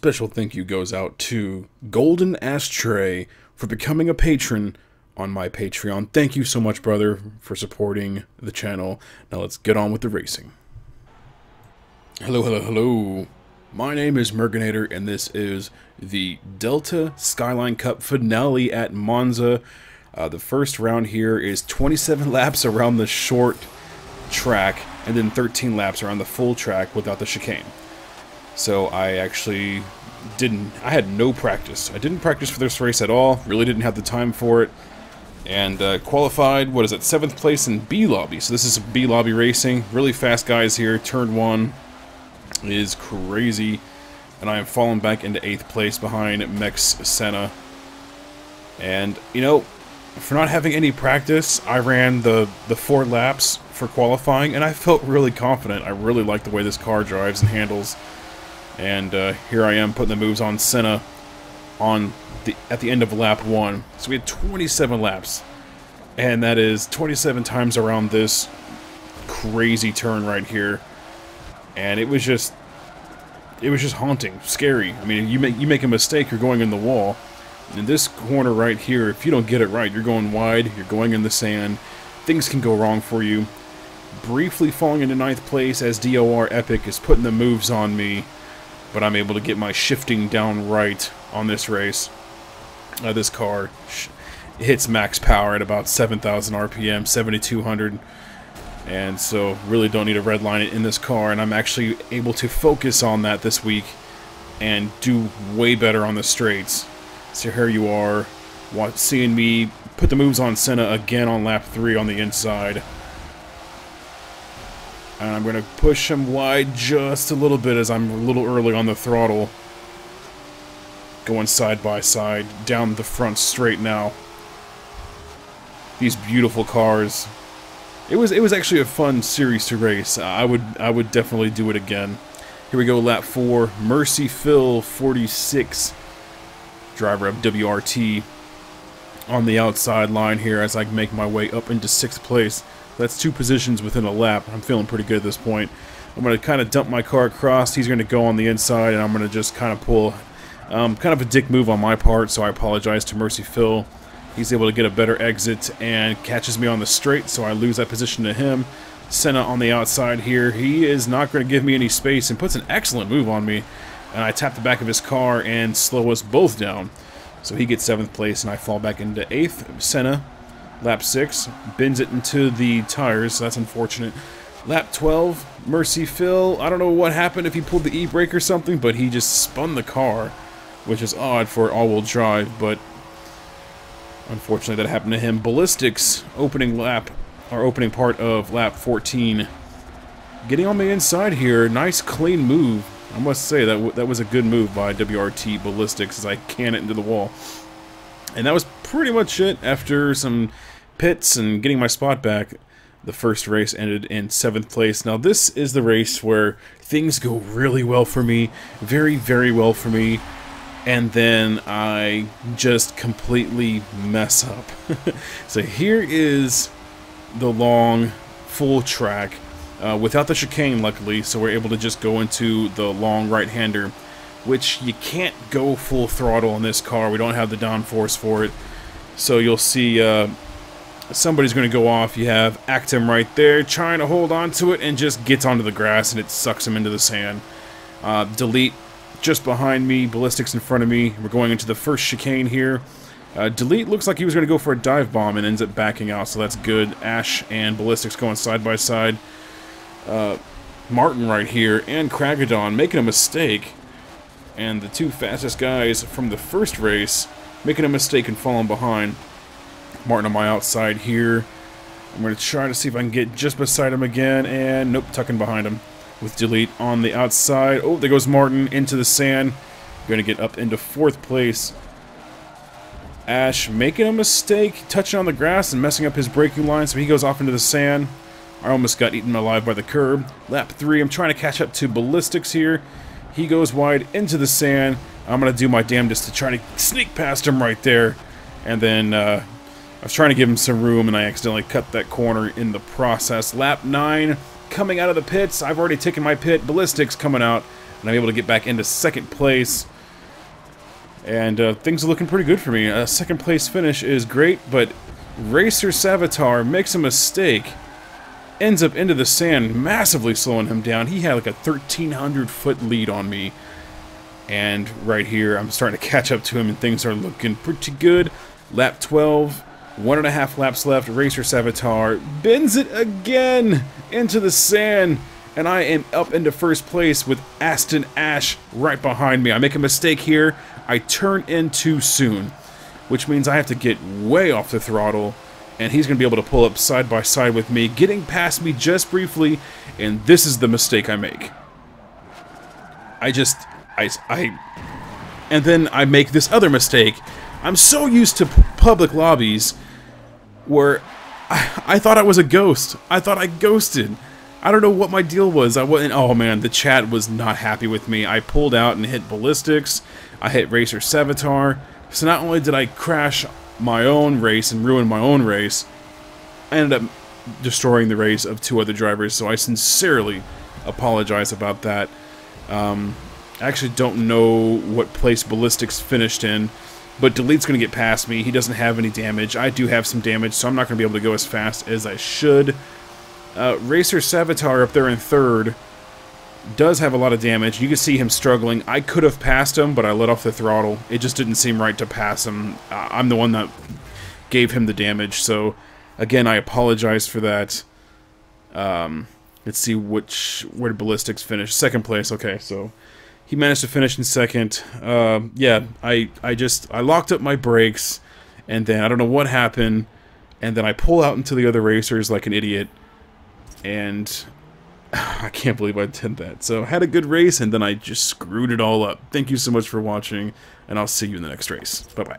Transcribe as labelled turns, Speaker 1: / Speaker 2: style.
Speaker 1: special thank you goes out to Golden Ashtray for becoming a patron on my Patreon. Thank you so much, brother, for supporting the channel. Now let's get on with the racing. Hello. My name is Merginator, and this is the Delta Skyline Cup finale at Monza. The first round here is 27 laps around the short track, and then 13 laps around the full track without the chicane. So I actually I had no practice. I didn't practice for this race at all, really didn't have the time for it, and qualified, 7th place in B lobby. So this is B lobby racing, really fast guys here. Turn 1 is crazy, and I am falling back into 8th place behind Mex Senna. And, you know, for not having any practice, I ran the 4 laps for qualifying, and I felt really confident. I really like the way this car drives and handles. And here I am putting the moves on Senna at the end of lap 1. So we had 27 laps, and that is 27 times around this crazy turn right here. And it was just haunting, scary. I mean, you make a mistake, you're going in the wall. In this corner right here, if you don't get it right, you're going wide, you're going in the sand. Things can go wrong for you. Briefly falling into 9th place as DOR Epic is putting the moves on me, but I'm able to get my shifting down right on this race. This car hits max power at about 7,000 RPM, 7,200. And so really don't need a red line in this car, and I'm actually able to focus on that this week and do way better on the straights. So here you are, seeing me put the moves on Senna again on lap 3 on the inside. And I'm going to push him wide just a little bit as I'm a little early on the throttle. Going side by side, down the front straight now. These beautiful cars. It was actually a fun series to race. I would definitely do it again. Here we go, lap 4. Mercy Phil 46, driver of WRT, on the outside line here as I make my way up into 6th place. That's 2 positions within a lap. I'm feeling pretty good at this point. I'm going to kind of dump my car across. He's going to go on the inside, and I'm going to just kind of pull kind of a dick move on my part, so I apologize to Mercy Phil. He's able to get a better exit and catches me on the straight, so I lose that position to him. Senna on the outside here. He is not going to give me any space and puts an excellent move on me. And I tap the back of his car and slow us both down. So he gets 7th place and I fall back into 8th. Senna, lap 6, bends it into the tires, so that's unfortunate. Lap 12, Mercy Phil. I don't know what happened, if he pulled the e-brake or something, but he just spun the car, which is odd for all-wheel drive, but unfortunately that happened to him. Ballistics, opening part of lap 14. Getting on the inside here, nice clean move. I must say that was a good move by WRT Ballistics as I can it into the wall. And that was pretty much it. After some pits and getting my spot back, the first race ended in 7th place. Now this is the race where things go really well for me, very, very well for me. And then I just completely mess up. So here is the long, full track, without the chicane, luckily, so we're able to just go into the long right-hander, which you can't go full throttle in this car. We don't have the downforce for it. So you'll see somebody's going to go off. You have Actum right there, trying to hold on to it, and just gets onto the grass, and it sucks him into the sand. Delete just behind me, Ballistics in front of me. We're going into the first chicane here. Delete looks like he was going to go for a dive bomb and ends up backing out, so that's good. Ash and Ballistics going side by side. Martin right here and Kragadon making a mistake. And the 2 fastest guys from the first race making a mistake and falling behind. Martin on my outside here. I'm going to try to see if I can get just beside him again, and nope, tucking behind him. With Delete on the outside. Oh, there goes Martin into the sand. Going to get up into 4th place. Ash making a mistake, touching on the grass and messing up his braking line, so he goes off into the sand. I almost got eaten alive by the curb. Lap 3, I'm trying to catch up to Ballistics here. He goes wide into the sand. I'm going to do my damnedest to try to sneak past him right there. And then I was trying to give him some room, and I accidentally cut that corner in the process. Lap 9, coming out of the pits. I've already taken my pit. Ballistics coming out, and I'm able to get back into second place. And things are looking pretty good for me. Second place finish is great, but Racer Savitar makes a mistake. Ends up into the sand, massively slowing him down. He had like a 1,300-foot lead on me. And right here, I'm starting to catch up to him, and things are looking pretty good. Lap 12, 1.5 laps left. Racer Savitar bends it again into the sand. And I am up into first place with Aston Ash right behind me. I make a mistake here. I turn in too soon, which means I have to get way off the throttle, and he's going to be able to pull up side by side with me, getting past me just briefly, and this is the mistake I make. And then I make this other mistake. I'm so used to public lobbies where I thought I was a ghost. I thought I ghosted. I don't know what my deal was. I wasn't. Oh man, the chat was not happy with me. I pulled out and hit Ballistics. I hit Racer Savitar. So not only did I crash my own race and ruin my own race, I ended up destroying the race of 2 other drivers. So I sincerely apologize about that. I actually don't know what place Ballistics finished in, but Delete's going to get past me. He doesn't have any damage. I do have some damage, so I'm not going to be able to go as fast as I should. Racer Savitar up there in third does have a lot of damage. You can see him struggling. I could have passed him, but I let off the throttle. It just didn't seem right to pass him. I'm the one that gave him the damage, so again, I apologize for that. Let's see where did Ballistics finish? Second place. Okay, so he managed to finish in second. Yeah, I locked up my brakes, and then I don't know what happened, and then I pull out into the other racers like an idiot. And I can't believe I did that. So I had a good race, and then I just screwed it all up. Thank you so much for watching, and I'll see you in the next race. Bye-bye.